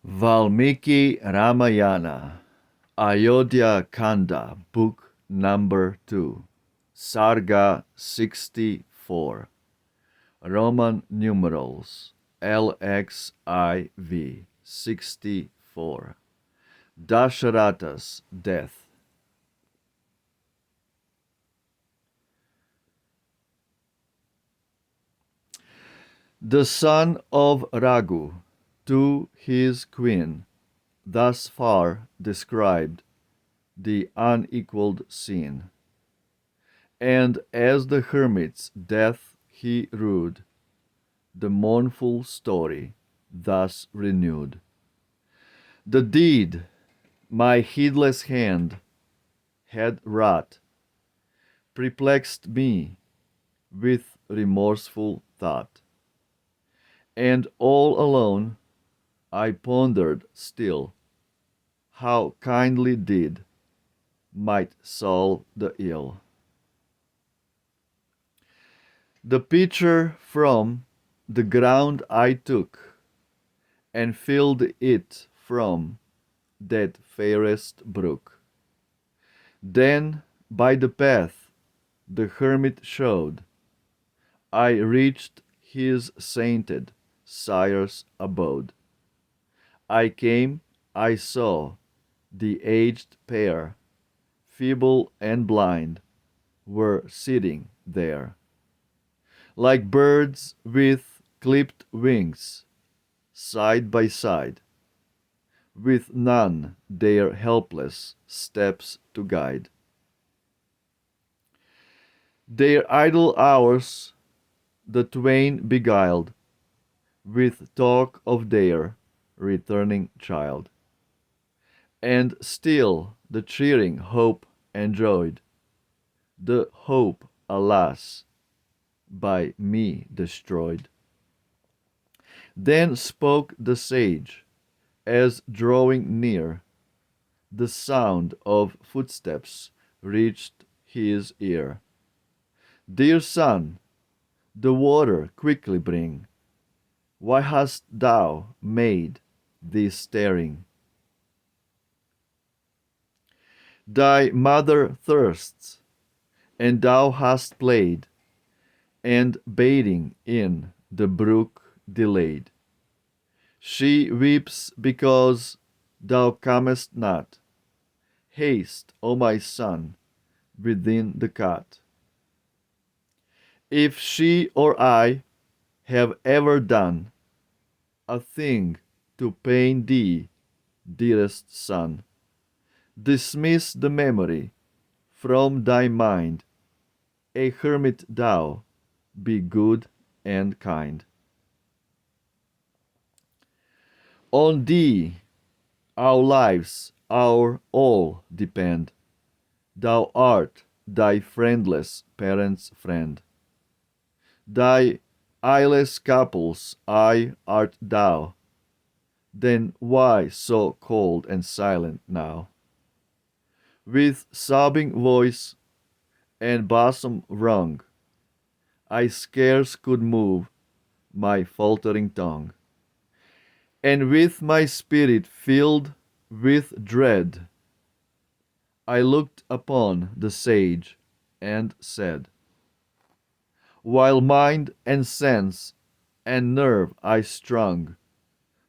Valmiki Ramayana, Ayodhya Kanda, Book number 2, Sarga 64, Roman numerals LXIV 64, Dasharatha's death. The son of Raghu to his queen thus far described the unequaled scene. And as the hermit's death he rued, the mournful story thus renewed. The deed my heedless hand had wrought perplexed me with remorseful thought, and all alone I pondered still how kindly deed might solve the ill. The pitcher from the ground I took, and filled it from that fairest brook. Then by the path the hermit showed, I reached his sainted sire's abode. I came, I saw the aged pair, feeble and blind, were sitting there, like birds with clipped wings, side by side, with none their helpless steps to guide. Their idle hours the twain beguiled with talk of their returning child, and still the cheering hope enjoyed, the hope, alas, by me destroyed. Then spoke the sage, as drawing near, the sound of footsteps reached his ear. Dear son, the water quickly bring. Why hast thou made this tarrying? Thy mother thirsts, and thou hast played, and bathing in the brook delayed. She weeps because thou comest not. Haste, O my son, within the cot. If she or I have ever done a thing to pain thee, dearest son, dismiss the memory from thy mind. A hermit thou, be good and kind. On thee our lives, our all depend. Thou art thy friendless parents' friend. Thy eyeless couple's eye art thou. Then why so cold and silent now? With sobbing voice and bosom wrung, I scarce could move my faltering tongue, and with my spirit filled with dread, I looked upon the sage and said, while mind and sense and nerve I strung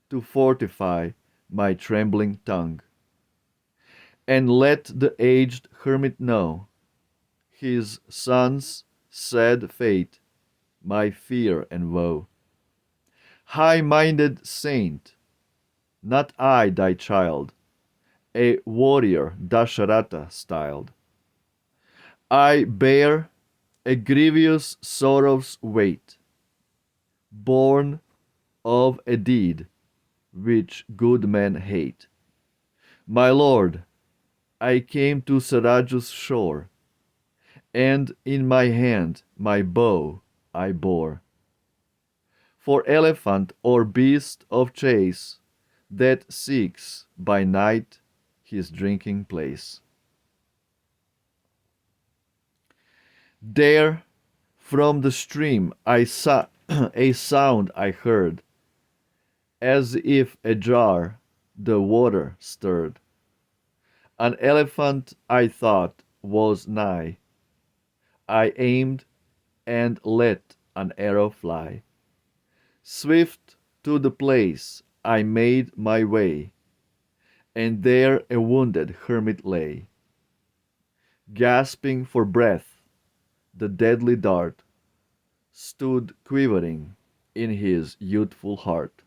to fortify my trembling tongue, and let the aged hermit know his son's sad fate, my fear and woe. High-minded saint, not I thy child, a warrior Dasharatha styled. I bear a grievous sorrow's weight, born of a deed which good men hate. My lord, I came to Saraju's shore, and in my hand my bow I bore. For elephant or beast of chase that seeks by night his drinking place. There from the stream I saw a sound I heard, as if a jar the water stirred. An elephant I thought was nigh. I aimed and let an arrow fly. Swift to the place I made my way, and there a wounded hermit lay. Gasping for breath, the deadly dart stood quivering in his youthful heart.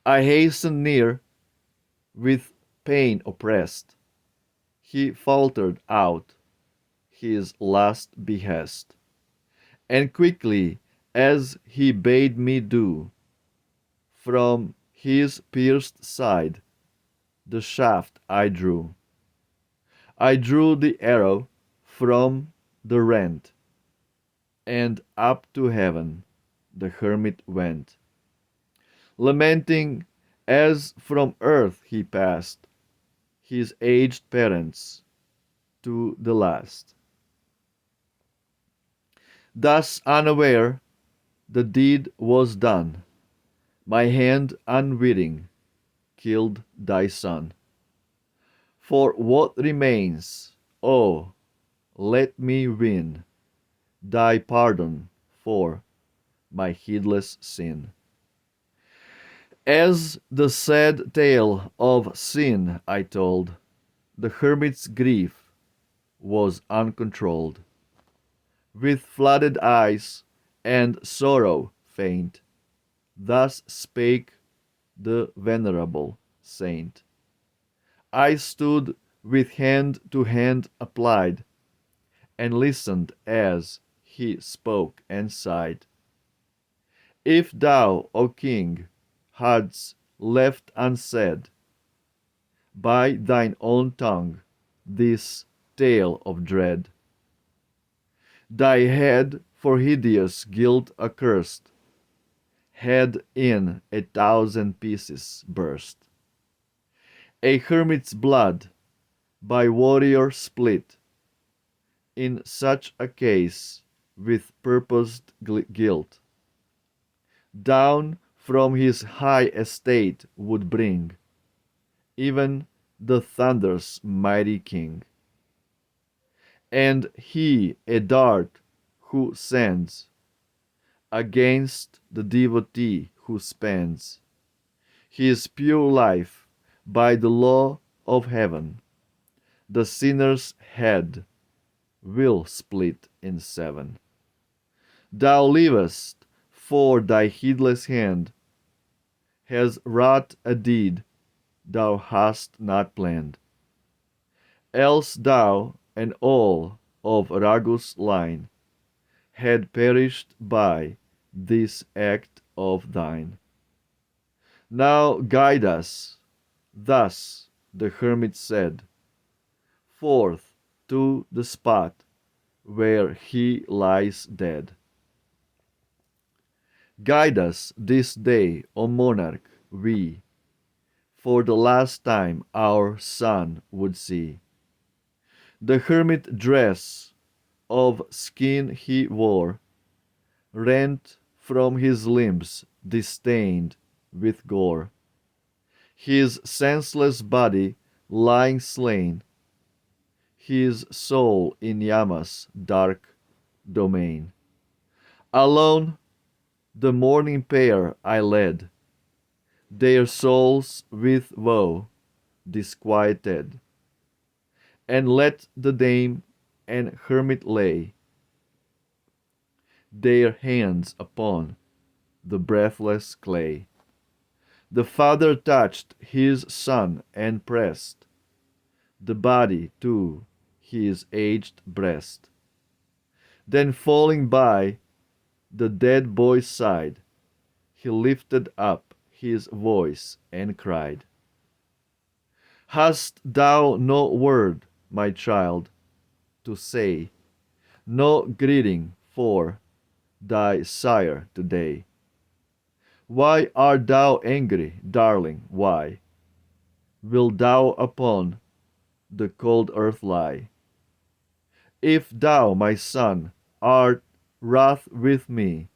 I hastened near, with pain oppressed. He faltered out his last behest, and quickly, as he bade me do, from his pierced side the shaft I drew. I drew the arrow from the rent, and up to heaven the hermit went, lamenting as from earth he passed his aged parents to the last. Thus unaware the deed was done, my hand unwitting killed thy son. For what remains, oh, let me win thy pardon for my heedless sin. As the sad tale of sin I told, the hermit's grief was uncontrolled. With flooded eyes and sorrow faint, thus spake the venerable saint. I stood with hand to hand applied, and listened as he spoke and sighed. If thou, O king, hadst left unsaid by thine own tongue this tale of dread, thy head for hideous guilt accursed had in 1,000 pieces burst. A hermit's blood by warrior split, in such a case with purposed guilt, down from his high estate would bring even the thunder's mighty king. And he a dart who sends against the devotee who spends his pure life by the law of heaven, the sinner's head will split in seven. Thou livest, for thy heedless hand has wrought a deed thou hast not planned. Else thou and all of Raghu's line had perished by this act of thine. Now guide us, thus the hermit said, forth to the spot where he lies dead. Guide us this day, O monarch, we for the last time our son would see. The hermit dress of skin he wore, rent from his limbs, distained with gore. His senseless body lying slain, his soul in Yama's dark domain. Alone the mourning pair I led, their souls with woe disquieted, and let the dame and hermit lay their hands upon the breathless clay. The father touched his son and pressed the body to his aged breast. Then falling by the dead boy's side, he lifted up his voice and cried, hast thou no word, my child, to say, no greeting for thy sire today? Why art thou angry, darling, why wilt thou upon the cold earth lie? If thou, my son, art wrath with me,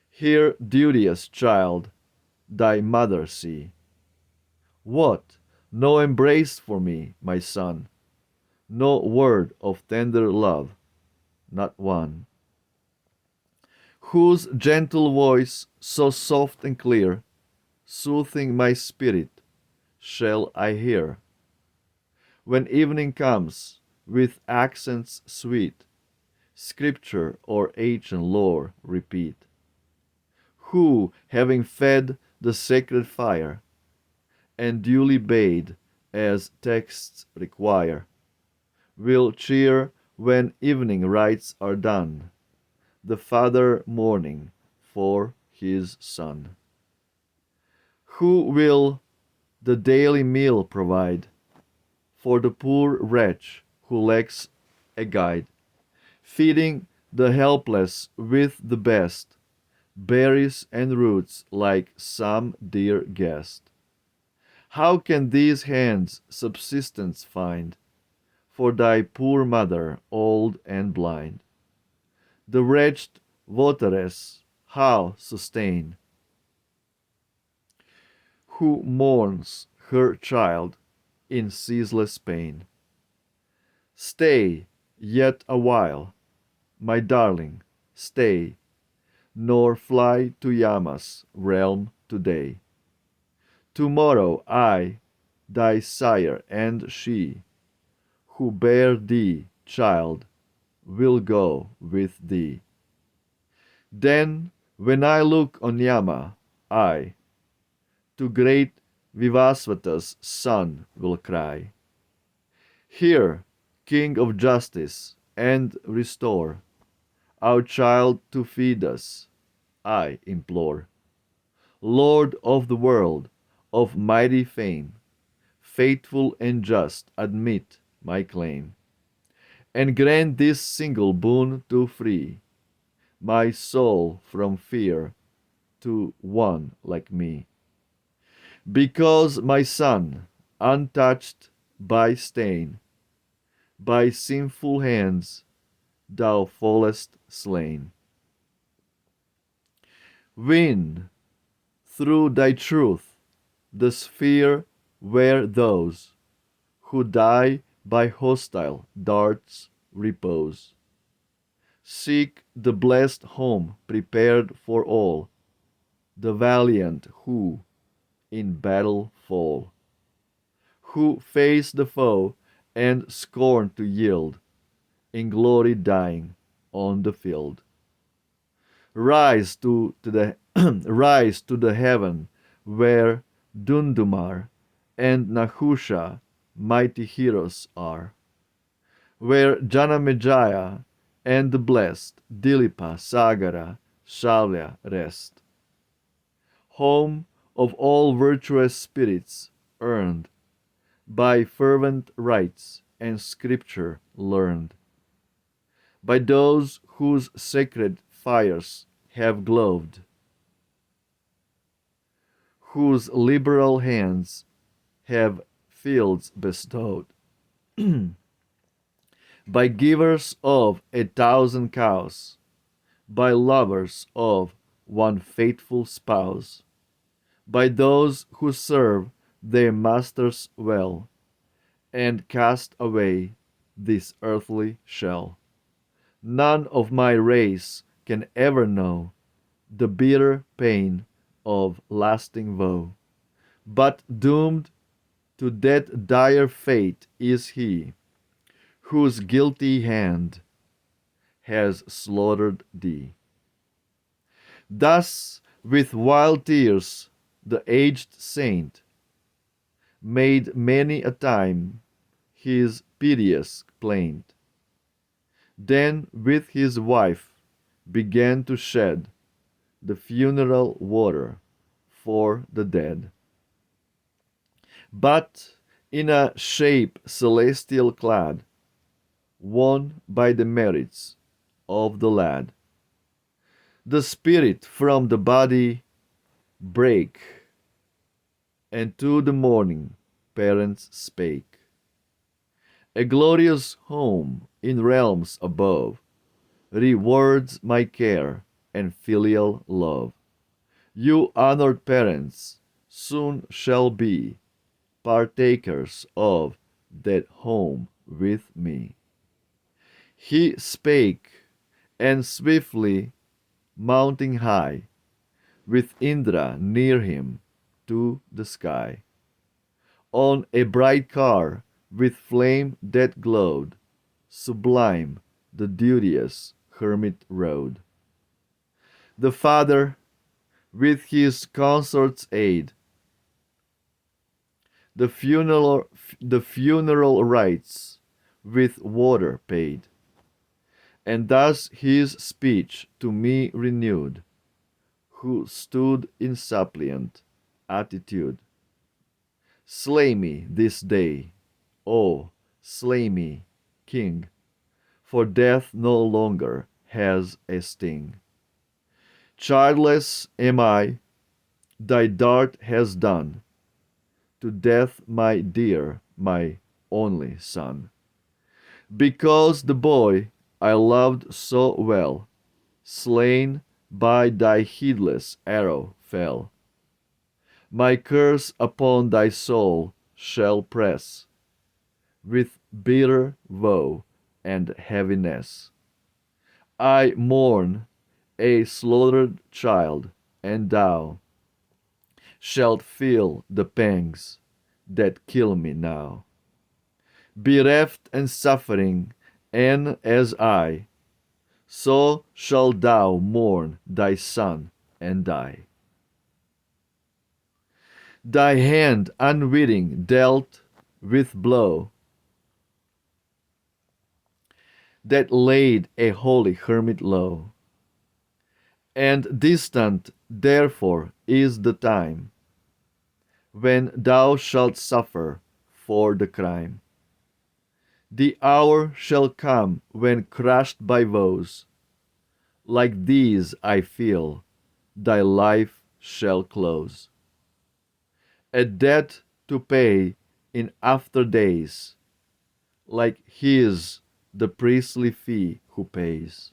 hear, duteous child, thy mother see. What? No embrace for me, my son, no word of tender love, not one, whose gentle voice, so soft and clear, soothing my spirit, shall I hear. When evening comes, with accents sweet, Scripture or ancient lore repeat. Who, having fed the sacred fire, and duly bade, as texts require, will cheer when evening rites are done, the father mourning for his son. Who will the daily meal provide for the poor wretch who lacks a guide, feeding the helpless with the best berries and roots like some dear guest? How can these hands subsistence find for thy poor mother, old and blind? The wretched votaress how sustain, who mourns her child in ceaseless pain? Stay yet a while, my darling, stay, nor fly to Yama's realm today. Tomorrow I, thy sire, and she, who bare thee, child, will go with thee. Then, when I look on Yama, I to great Vivasvata's son will cry, Hear, King of justice, and restore our child to feed us, I implore. Lord of the world, of mighty fame, faithful and just, admit my claim, and grant this single boon to free my soul from fear to one like me. Because my son, untouched by stain, by sinful hands thou fallest slain. Win, through thy truth, the sphere where those who die by hostile darts repose. Seek the blessed home prepared for all the valiant who in battle fall, who face the foe and scorn to yield, in glory dying on the field. Rise to the rise to the heaven where Dundumar and Nahusha mighty heroes are, where Janamejaya and the blessed Dilipa, Sagara, Shalya rest. Home of all virtuous spirits earned by fervent rites and scripture learned, by those whose sacred fires have glowed, whose liberal hands have fields bestowed, by givers of 1,000 cows, by lovers of one faithful spouse, by those who serve their masters well, and cast away this earthly shell. None of my race can ever know the bitter pain of lasting woe, but doomed to that dire fate is he whose guilty hand has slaughtered thee. Thus, with wild tears, the aged saint made many a time his piteous plaint. Then with his wife began to shed the funeral water for the dead. But in a shape celestial clad, won by the merits of the lad, the spirit from the body brake, and to the mourning parents spake, A glorious home in realms above rewards my care and filial love. You honored parents soon shall be partakers of that home with me. He spake, and swiftly mounting high, with Indra near him to the sky, on a bright car with flame that glowed, sublime the duteous hermit rode. The father, with his consort's aid, the funeral, the funeral rites with water paid, and thus his speech to me renewed, who stood in suppliant attitude. Slay me this day, oh, slay me, King, for death no longer has a sting. Childless am I, thy dart has done to death my dear, my only son. Because the boy I loved so well, slain by thy heedless arrow fell. My curse upon thy soul shall press with bitter woe and heaviness. I mourn a slaughtered child, and thou shalt feel the pangs that kill me now. Bereft and suffering, and as I, so shalt thou mourn thy son and die. Thy hand unwitting dealt with blow that laid a holy hermit low, and distant therefore is the time when thou shalt suffer for the crime. The hour shall come when crushed by woes like these I feel thy life shall close, a debt to pay in after days, like his the priestly fee who pays.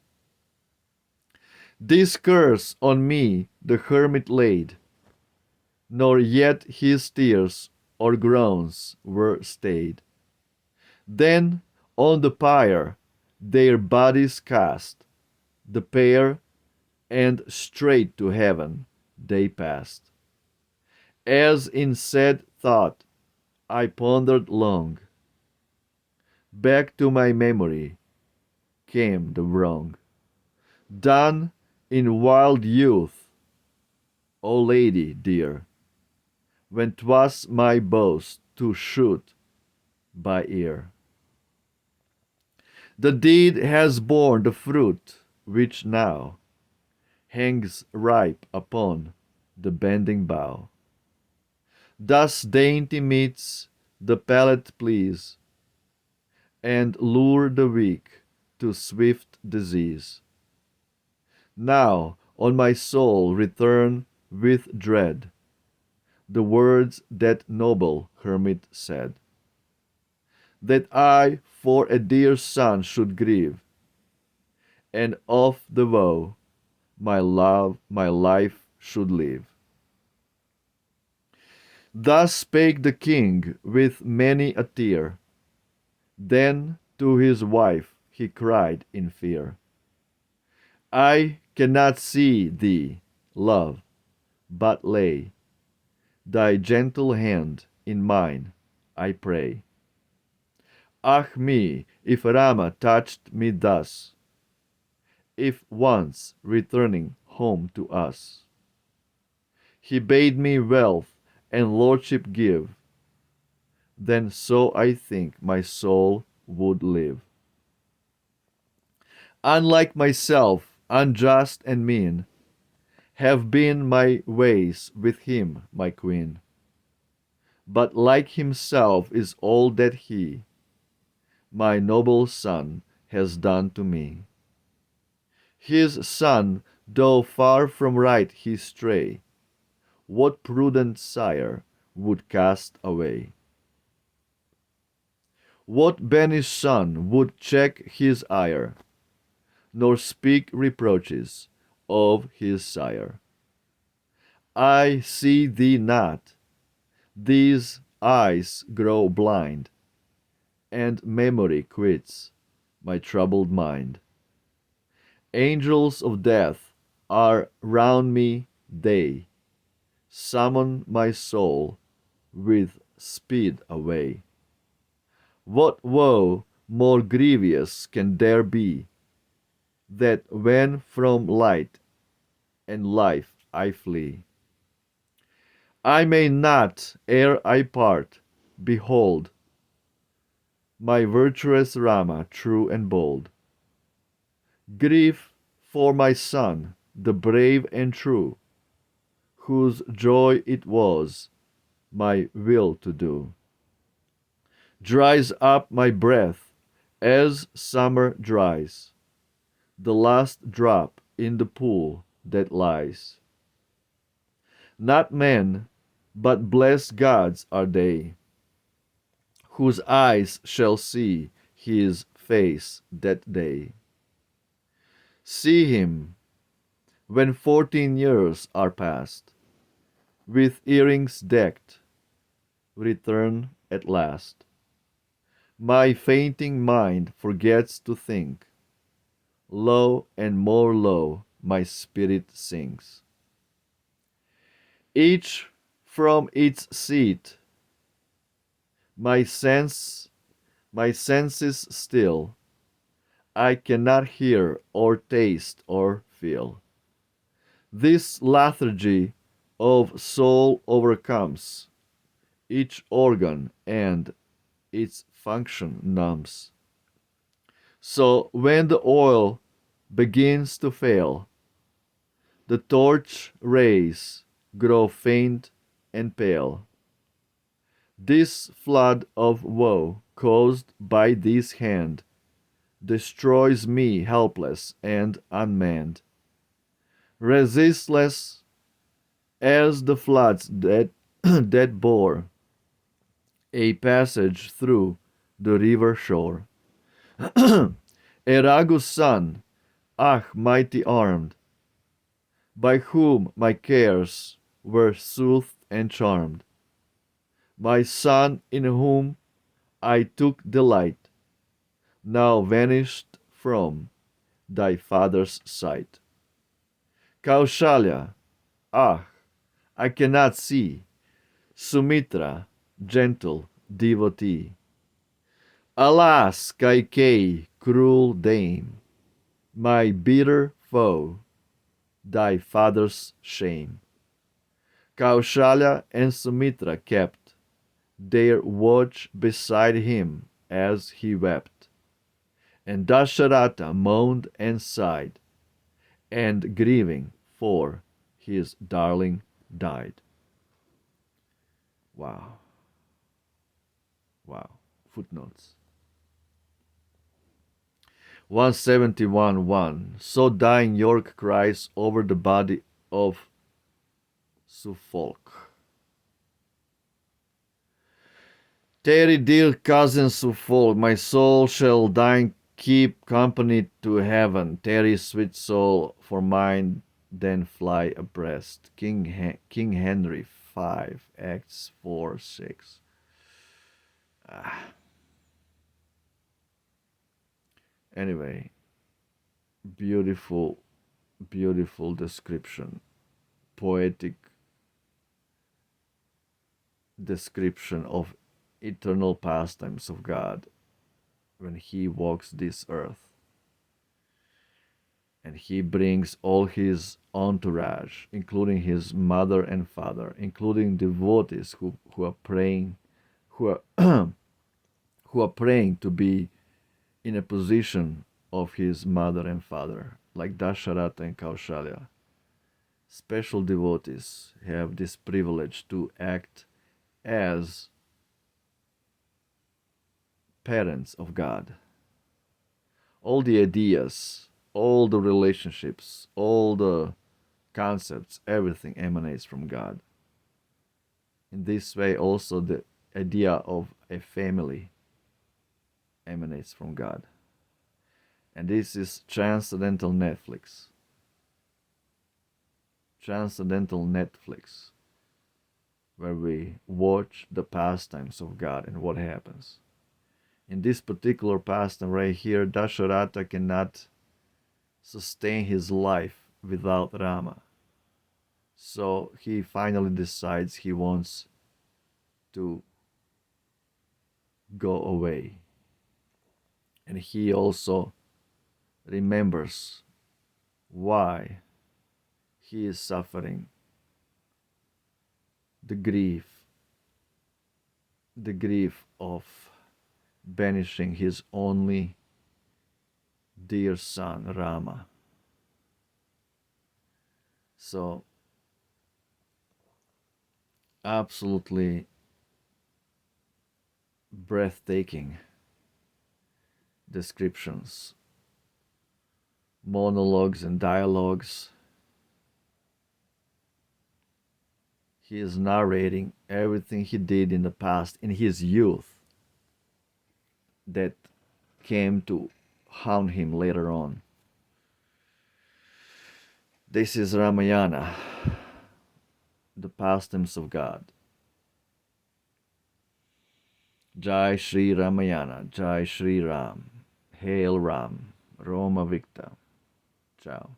This curse on me the hermit laid, nor yet his tears or groans were stayed. Then on the pyre their bodies cast, the pair, and straight to heaven they passed. As in sad thought I pondered long, back to my memory came the wrong done in wild youth, O lady dear, when 'twas my boast to shoot by ear. The deed has borne the fruit which now hangs ripe upon the bending bough. Thus dainty meats the palate please, and lure the weak to swift disease. Now on my soul return with dread the words that noble hermit said, that I for a dear son should grieve, and of the woe my life should live. Thus spake the king with many a tear. Then to his wife he cried in fear, I cannot see thee, love, but lay thy gentle hand in mine, I pray. Ah me, if Rama touched me thus, if once returning home to us, he bade me wealth and lordship give, then so I think my soul would live. Unlike myself, unjust and mean, have been my ways with him, my queen. But like himself is all that he, my noble son, has done to me. His son, though far from right he stray, what prudent sire would cast away? What banished son would check his ire, nor speak reproaches of his sire? I see thee not. These eyes grow blind, and memory quits my troubled mind. Angels of death are round me, they summon my soul with speed away. What woe more grievous can there be, that when from light and life I flee, I may not, ere I part, behold my virtuous Rama, true and bold. Grief for my son, the brave and true, whose joy it was my will to do, dries up my breath as summer dries the last drop in the pool that lies. Not men, but blessed gods are they, whose eyes shall see his face that day. See him when 14 years are past, with earrings decked, return at last. My fainting mind forgets to think, low and more low my spirit sinks. Each from its seat, my sense, my senses still, I cannot hear or taste or feel. This lethargy of soul overcomes each organ and its function numbs. So when the oil begins to fail, the torch rays grow faint and pale. This flood of woe caused by this hand destroys me helpless and unmanned, resistless as the floods that, that bore a passage through the river shore. Eragu's son, ah, mighty armed, by whom my cares were soothed and charmed, my son in whom I took delight, now vanished from thy father's sight. Kaushalya, ah, I cannot see Sumitra, gentle devotee. Alas, Kaikeyi, cruel dame, my bitter foe, thy father's shame. Kaushalya and Sumitra kept their watch beside him as he wept, and Dasharatha moaned and sighed, and grieving for his darling died. Wow. Wow. Footnotes. 171:1. So dying York cries over the body of Suffolk. Terry, dear cousin Suffolk, my soul shall dying keep company to heaven. Terry, sweet soul, for mine then fly abreast. King Henry 5, Acts 4, 6. Anyway, beautiful, beautiful description. Poetic description of eternal pastimes of God when he walks this earth. And he brings all his entourage, including his mother and father, including devotees who are praying, who are who are praying to be in a position of his mother and father, like Dasharatha and Kaushalya. Special devotees have this privilege to act as parents of God. All the ideas, all the relationships, all the concepts, everything emanates from God. In this way, also the idea of a family emanates from God. And this is transcendental Netflix. transcendental Netflix where we watch the pastimes of God and what happens. In this particular pastime right here, Dasharatha cannot sustain his life without Rama. So he finally decides he wants to go away. And he also remembers why he is suffering the grief of banishing his only dear son Rama. So absolutely breathtaking descriptions, monologues and dialogues. He is narrating everything he did in the past, in his youth, that came to haunt him later on. This is Ramayana, the pastimes of God. Jai Shri Ramayana, Jai Shri Ram, Hail Ram, Roma Victa. Ciao.